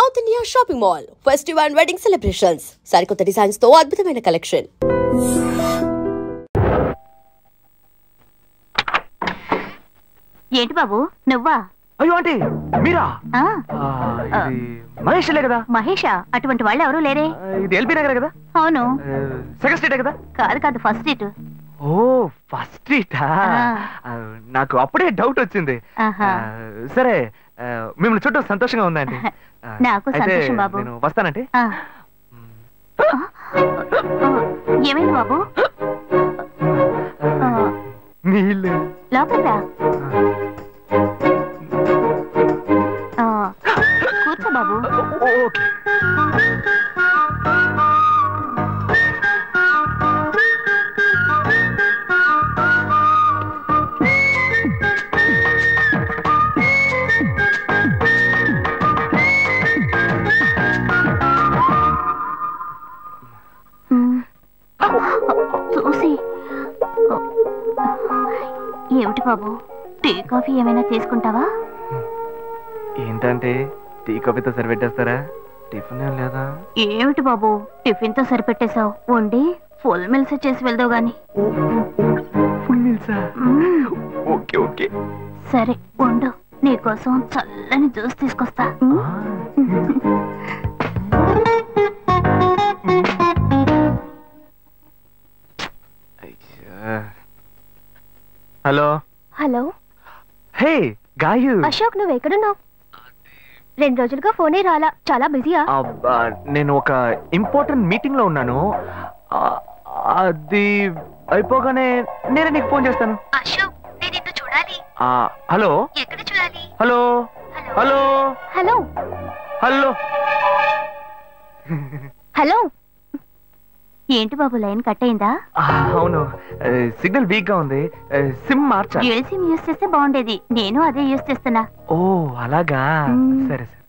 South India shopping mall festive and wedding celebrations సరికొత్త designs తో అద్భుతమైన కలెక్షన్. ఏంటి బాబు నువ్వా? అయ్యో ఆంటీ మీరా? మహేష్లే కదా? మహేషా? అటువంటి వాళ్ళు ఎవరు లేరే. ఇది ఎల్బీ నగర్ కదా? అవును. సెకండ్ స్ట్రీట్ కదా? కాదు కాదు, ఫస్ట్ స్ట్రీట్. ఓ ఫస్ట్ స్ట్రీటా? నాకు అప్పుడే డౌట్ వచ్చింది. సరే మిమ్మల్ని చుట్టూ సంతోషంగా ఉందండి. నాకు సంతోషం బాబు. నేను వస్తానంటే. ఏమైంది బాబు? నీళ్ళు లోపలికి రా. కూర్చో బాబు. ఓకే. చూసి ఏమిటి బాబు, టీ కాఫీ ఏమైనా తీసుకుంటావా? ఏంటంటే టీ కాఫీతో సరిపెట్టేస్తారా? టిఫిన్ ఏం లేదా? ఏమిటి బాబు టిఫిన్ తో సరిపెట్టేశావు? వండి ఫుల్ మిల్స్ చేసి వెళ్దావు గాని. ఫుల్ మిల్సా? ఓకే ఓకే సరే వండు, నీకోసం చల్లని జ్యూస్ తీసుకొస్తా. Hello hello. Hey Gayu. Ashok నువ్వు ఎక్కడున్నావు? 2 రోజులుగా ఫోనే రాలా, చాలా బిజీయా? నేను ఒక ఇంపార్టెంట్ మీటింగ్ లో ఉన్నాను. అది అయిపోగానే నేనే నీకు ఫోన్ చేస్తాను. అశోక్ నేను నిన్ను చూడాలి. హలో ఎక్కడ చూడాలి? Hello hello hello hello hello. ఏంటి బాబు లైన్ కట్ అయిందా? అవును, సిగ్నల్ వీక్ గా ఉంది. సిమ్ మార్చా. డ్యూయల్ సిమ్ యూస్ చేస్తే బాగుండేది. నేను అదే యూస్ చేస్తున్నా. ఓ అలాగా, సరే సరే.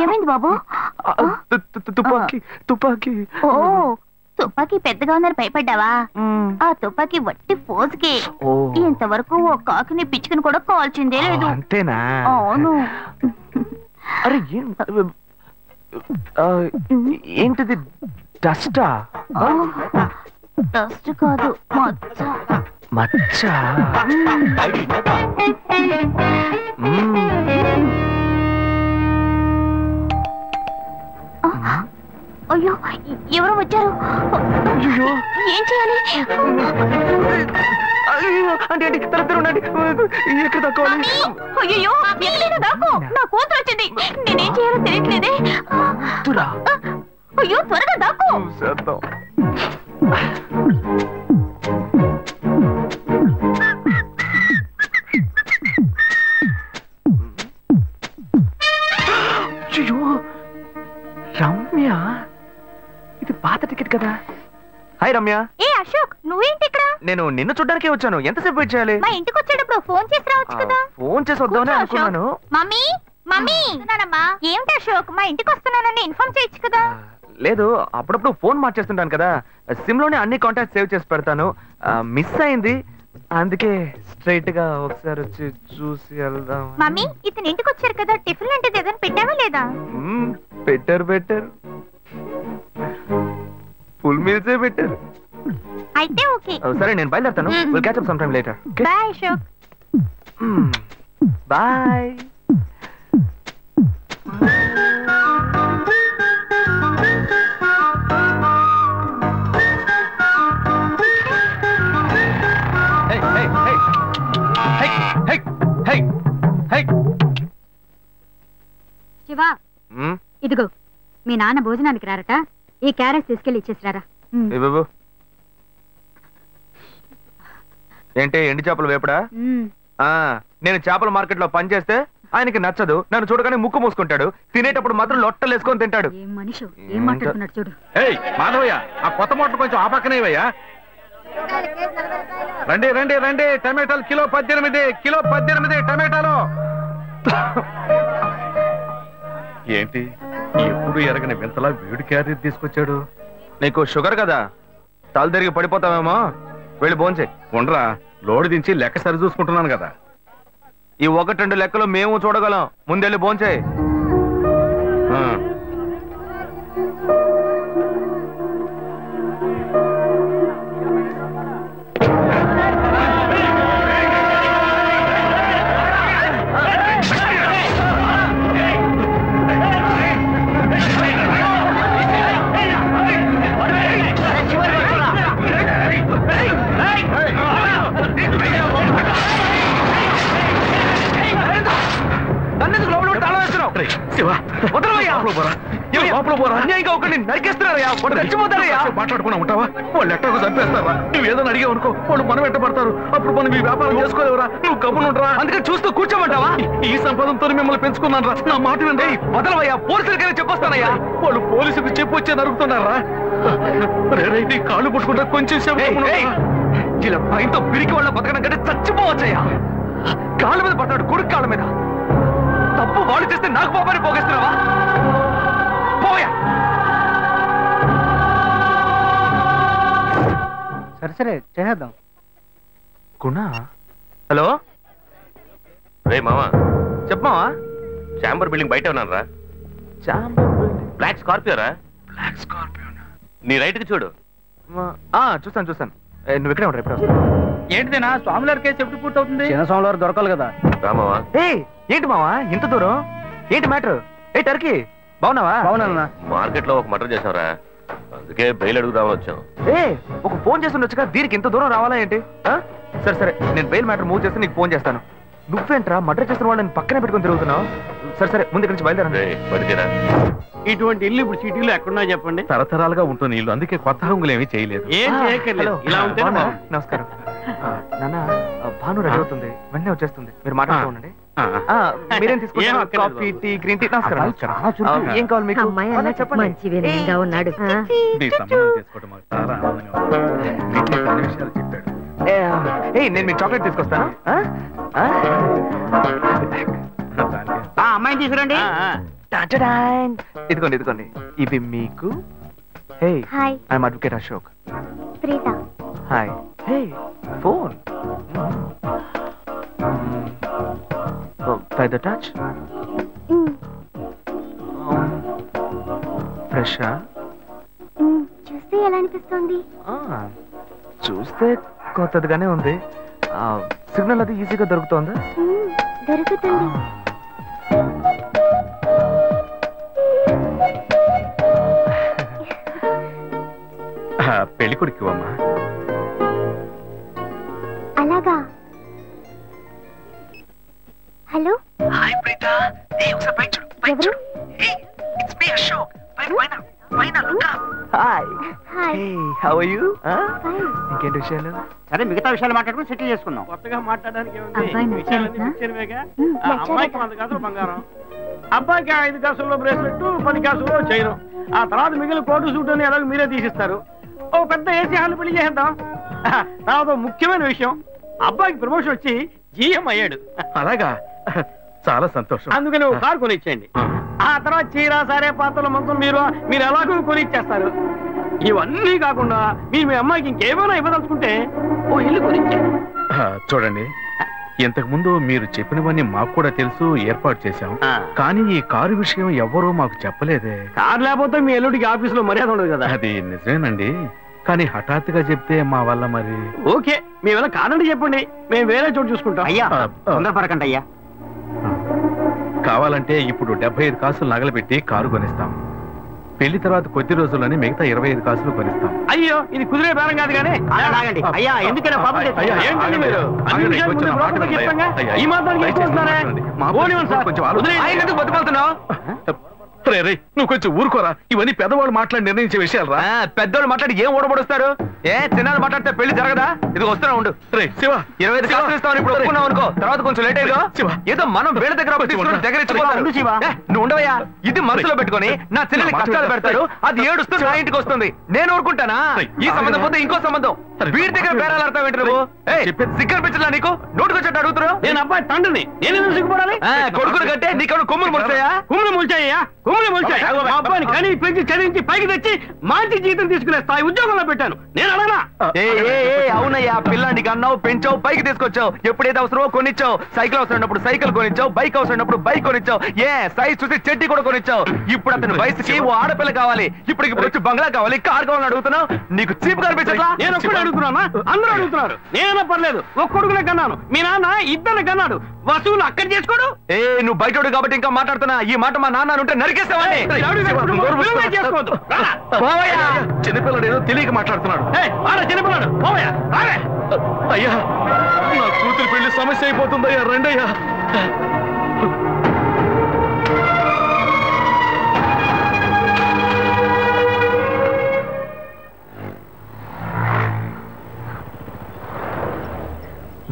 ఏమైంది బాబు? తుపాకీ తుపాకీ. ఓ తుపాకీ పెద్దగా ఉందని భయపడ్డావా? ఆ తుపాకీ వట్టి ఫోజుకే. ఇంతవరకు ఓ కాకిని పిచ్చుకుని కూడా కాల్చిందే లేదు. అంతేనా? అవును. అరే ఏంటిది? డస్టా? డస్ట్ కాదు, మచ్చ. మచ్చ? అయ్యో ఎవరో వచ్చారు. ఏం చేయాలి? అంటే ఎక్కడ తక్కువాలి? అయ్యో ఎక్కడైనా దాకో, నా కూతురు వచ్చింది. నేనేం చేయాలో తెలియట్లేదే. అయ్యో త్వరగా దాకో. రమ్య, ఇది పాత టికెట్ కదా? హాయ్ రమ్య. ఏ అశోక్ నువ్వేంటి ఇక్కడ? నేను నిన్ను చూడ్డానికే వచ్చాను. ఎంతసేపు వెయిట్ చేయాలి? మా ఇంటికి వచ్చేటప్పుడు ఫోన్ చేసి రావచ్చు కదా. ఫోన్ చేసి వద్దామని అనుకున్నాను. మమ్మీ మమ్మీ ఏమిటి అశోక్ మా ఇంటికి వస్తున్నానని ఇన్ఫార్మ్ చేయొచ్చు కదా. లేదు, అప్పుడప్పుడు ఫోన్ మార్చేస్తుంటాను కదా, సిమ్ లోనే అన్ని కాంటాక్ట్ సేవ్ చేసి పెడతాను. మిస్ అయింది, అందుకే స్ట్రైట్ గా ఒకసారి వచ్చి చూసి వెళ్దాం. మమ్మీ ఇతను ఇంటికి వచ్చారు కదా, టిఫిన్ లాంటిది ఏదైనా పెట్టావా లేదా? పెట్టారు పెట్టారు, ఫుల్ మీల్సే పెట్టారు. అయితే ఓకే. సరే నేను బయలుదేరుతాను. Will catch up some time later. Bye Ashok. Bye. Shiva ఇదిగో మీ నాన్న భోజనానికి రారట, ఈ క్యారెట్ తీసుకెళ్లి ఇచ్చేసిరారా. ఏంటి ఎండి చేపలు వేపడా? నేను చేపల మార్కెట్ లో పనిచేస్తే ఆయనకి నచ్చదు. నన్ను చూడగానే ముక్కు మూసుకుంటాడు. తినేటప్పుడు మాత్రం లొట్టలు వేసుకొని తింటాడు. ఏం మనిషి, ఏం మాట్లాడుతున్నాడు చూడు. మాధవయ్య, ఆ కొత్త మోటార్ కొంచెం ఆ పక్కనేవయ్యా. రండి రండి రండి, టమాటాలు కిలో 18, కిలో 18 టమాటాలు. ఏంటి ఎప్పుడు ఎరగని వింతలా వేడి క్యారీ తీసుకొచ్చాడు? నీకు షుగర్ కదా, తల తిరిగి పడిపోతావేమో. వెళ్ళి భోంచే. ఉండరా, లోడు దించి లెక్క సరి చూసుకుంటున్నాను కదా. ఈ 1-2 లెక్కలు మేము చూడగలం. ముందెళ్ళి భోంచేయి. మాట్లాడుకున్నా ఉంటావా? వాళ్ళు ఎట్టకు చంపేస్తారా? నువ్వు ఏదైనా అడిగావు అనుకో, వాళ్ళు మనం ఎట్టబడతారు. అప్పుడు మనం ఈ వ్యాపారం చేసుకోలేవురా. నువ్వు కబునుంటరా. అందుకని చూస్తూ కూర్చోమంటావా? ఈ సంపాదంతో మిమ్మల్ని పెంచుకున్నాను రా. నా మాట వినండి. వదలవయ్యా, పోలీసులకైనా చెప్పొస్తానయ్యా. వాళ్ళు పోలీసులకు చెప్పొచ్చే నరుగుతున్నారా? నీ కాళ్ళు పుట్టుకుంటా కొంచెం ఇలా భయంతో పిరికి వాళ్ళ బతకడం కంటే చచ్చిపోవచ్చయ్యా. కాళ్ళ మీద పడతాడు, కొడుకు కాళ్ళ మీద. తప్పు వాళ్ళు చేస్తే నాకు పాపాన్ని పోగేస్తున్నావా? పోయా. సరే చేద్దాం. గుణ. హలో రే మామా, చెప్పమావా? చాంబర్ బిల్డింగ్ బయట ఉన్నాను రా. బ్లాక్ స్కార్పియో రా. Black Scorpio. నీ రైట్ కి చూడు. చూస్తాను. నువ్వు ఇక్కడే ఉంటావు. ఎప్పుడు వస్తావు? ఏంటిదేనా స్వామివారి కేసు ఎప్పుడు పూర్తవుతుంది? చిన్న స్వామివారు దొరకాలి కదా. రామావా. ఏంటి మావా ఇంత దూరం? ఏంటి మ్యాటర్? టర్కీ బాగున్నావా? బాగున్నా. మార్కెట్ లో ఒక మర్డర్ చేసావురా, అందుకే బెయిల్ అడుగుదామని వచ్చాం. ఒక ఫోన్ చేసి ఉండొచ్చుగా, దీనికి ఇంత దూరం రావాలా ఏంటి? సరే నేను బెయిల్ మ్యాటర్ మూవ్ చేస్తే నీకు ఫోన్ చేస్తాను. నువ్వేంట్రా మర్డర్ చేస్తున్న వాళ్ళని పక్కనే పెట్టుకుని తిరుగుతున్నావు? సరే ముందు ఇక్కడి నుంచి బయలుదేరా. ఇటువంటి ఇల్లు ఇప్పుడు సిటీలో ఎక్కడున్నా చెప్పండి. తరతరాలుగా ఉంటుంది ఇల్లు, అందుకే కొత్త హంగులు ఏమీ చేయలేదు. ఇలా ఉంటే నమస్కారం నాన్న. భాను రెడీ అవుతుంది, వెంటనే వచ్చేస్తుంది. మీరు మాట్లాడుతూ ఉండండి. మీరేం తీసుకుంటారు? Coffee, tea, green tea? నమస్కారం. ఏం కావాలి మీకు? మంచి వినయంగా ఉన్నాడు. మీ సంబంధం చేసుకోవడం మాకు చాలా ఆనందంగా ఉంది. మీకు కొన్ని విషయాలు చెప్పాడు. నేను మీకు చాక్లెట్ తీసుకొస్తాను. అమ్మాయిని తీసుకురండి. ఇదిగోండి ఇవి మీకు. I'm advocate Ashok. Hi. Phone by the touch. Fresh. చూస్తే ఎలా అనిపిస్తుంది? చూస్తే కొత్తదిగానే ఉంది. సిగ్నల్ అది ఈజీగా దొరుకుతోందా? దొరుకుతుంది. పెళ్లి కొడుకు అమ్మా. అలాగా. హలో. హాయ్ ప్రీత. ఒకసారి పైకి చూడు. ఎవరు? It's me Ashok. పైన look up. Hi. How are you? ఇంకేంటి విషయాలు? సరే మిగతా విషయాలు మాట్లాడుకుని సెటిల్ చేసుకుందాం. కొత్తగా మాట్లాడడానికి అమ్మాయికి 100 కాసులు బంగారం, అబ్బాయికి 5 కాసుల్లో బ్రేస్లెట్, 10 కాసుల్లో చైన్. ఆ తర్వాత మిగిలిన కోటు సూట్ అని ఎలాగో మీరే తీసిస్తారు. ఓ పెద్ద ఏసీ హాల్ పెళ్లి చేద్దాం. తర్వాత ముఖ్యమైన విషయం, అబ్బాయికి ప్రమోషన్ వచ్చి జీఎం అయ్యాడు. అలాగా, చాలా సంతోషం. అందుకని ఒక కారు కొనిచ్చేయండి. ఆ తర్వాత చీర, సారే, పాత్రల మొత్తం మీరు ఎలాగో కొనిచ్చేస్తారు. ఇవన్నీ కాకుండా మీరు మీ అమ్మాయికి ఇంకేమైనా ఇవ్వదలుచుకుంటే ఓ ఇల్లు కొనిచ్చేయండి. చూడండి, ఇంతకు ముందు మీరు చెప్పినవన్నీ మాకు కూడా తెలుసు, ఏర్పాటు చేశాం. కానీ ఈ కారు విషయం ఎవ్వరూ మాకు చెప్పలేదే. కారు లేకపోతే మీ ఎల్లుడికి ఆఫీసులో మర్యాద ఉండదు కదా. అది నిజమేనండి, కానీ హఠాత్తుగా చెప్తే మా వల్ల మరి. ఓకే, మేము ఎలా కాదండి చెప్పండి, మేము వేరే చోటు చూసుకుంటాం. అయ్యా తొందరపడకండి అయ్యా. కావాలంటే ఇప్పుడు 75 కాసులు నగలబెట్టి కారు కొనిస్తాం. పెళ్లి తర్వాత కొద్ది రోజుల్లోనే మిగతా 25 కాసులు కొనిస్తాం. అయ్యో, ఇది కుదిరే బేరం కాదు కానీ. అయ్యా ఎందుకైనా ఈ మాత్రం నువ్వు కొంచెం ఊరుకోరా. ఇవన్నీ పెద్దవాళ్ళు మాట్లాడి నిర్ణయించే విషయాలు రా. పెద్దవాళ్ళు మాట్లాడి ఏం ఓడబడుస్తారు? చిన్నాళ్ళు మాట్లాడితే పెళ్లి జరగదా? ఇది వస్తున్నా ఉండు. రే శివ, 25 కాసులు ఇస్తామని ఇప్పుడు ఒప్పుకున్నావు అనుకో, తర్వాత కొంచెం లేట్ అయ్యో. ఏదో మనం వేరే దగ్గర నువ్వు ఉండవయ్యా. ఇది మనసులో పెట్టుకొని నా చెల్లెలి కష్టాలు పెడతారు, అది ఏడుస్తూ నా ఇంటికి వస్తుంది. నేను ఊరుకుంటానా? ఈ సంబంధం పోతే ఇంకో సంబంధం. వీడి దగ్గర బేరాలు ఆడతావు ఏంటి నువ్వు? సిగ్గనిపించలా నీకు? నోటుకొచ్చేట్టు అడుగుతున్నావు. నేను అబ్బాయి తండ్రిని, నేను సిగ్గుపడాలి? కొడుకులు కంటే నీకు కొమ్ములు ముడిచాయా? కుమ్ములు ముల్చాయ్యా, కుమ్ములు ముల్చాయి. మా అబ్బాయిని కని పెంచి చదివించి పైకి తెచ్చి మంచి జీతం తీసుకునే స్థాయి ఉద్యోగంలో పెట్టాను. నేను అడగనా? అవునయ్యా, పిల్లానికి అన్నావు, పెంచావు, పైకి తీసుకొచ్చావు. ఎప్పుడైతే అవసరమో కొనిచ్చావు. సైకిల్ అవసరమైనప్పుడు సైకిల్ కొనిచ్చావు, బైక్ అవసరమైనప్పుడు బైక్ కొనిచ్చావు. సైజ్ చూసి చెట్టి కూడా కొనిచ్చావు. ఇప్పుడు అతని వయసుకి ఓ ఆడపిల్ల కావాలి, ఇప్పుడు వచ్చి బంగ్లా కావాలి, కార్ కావాలని అడుగుతున్నావు. నీకు చీప్ కనిపించట్లా? నేను ఒక్కడే అడుగుతున్నా, అందరూ అడుగుతున్నారు. నేనైనా పర్లేదు, ఒక్కొడుకునే కన్నాను, మీ నాన్న ఇద్దరు కన్నాడు. వసూలు అక్కడ చేసుకోడు. నువ్వు బయటోడు కాబట్టి ఇంకా మాట్లాడుతున్నా. ఈ మాట మా నాన్న ఉంటే నరికేస్తావని. చేసుకోవద్దు. చిన్నపిల్లడు ఏదో తెలియక మాట్లాడుతున్నాడు. చిన్నపిల్లడు అయ్యా, నా కూతురు పెళ్లి సమస్య అయిపోతుందయ్యా, రండయ్యా.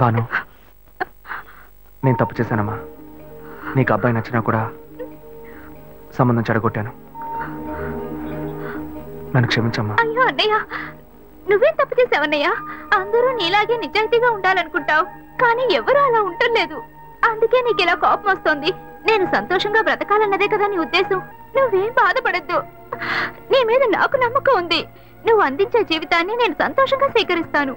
భాను, నేను తప్పు చేశానమ్మా. నీకు అబ్బాయి నచ్చినా కూడా సంబంధం చెడగొట్టాను. నన్ను క్షమించమ్మా. అయ్యో అన్నయ్య, నువ్వేం తప్పు చేసావన్నయ్యా? అందరూ నీలాగే నిజాయితీగా ఉండాలనుకుంటావు, కానీ ఎవరు అలా ఉండలేదు. అందుకే నీకు ఇలా కోపం వస్తుంది. నేను సంతోషంగా బ్రతకాలన్నదే కదా నీ ఉద్దేశం. నువ్వేం బాధపడద్దు. నీ మీద నాకు నమ్మకం ఉంది. నువ్వు అందించే జీవితాన్ని నేను సంతోషంగా స్వీకరిస్తాను.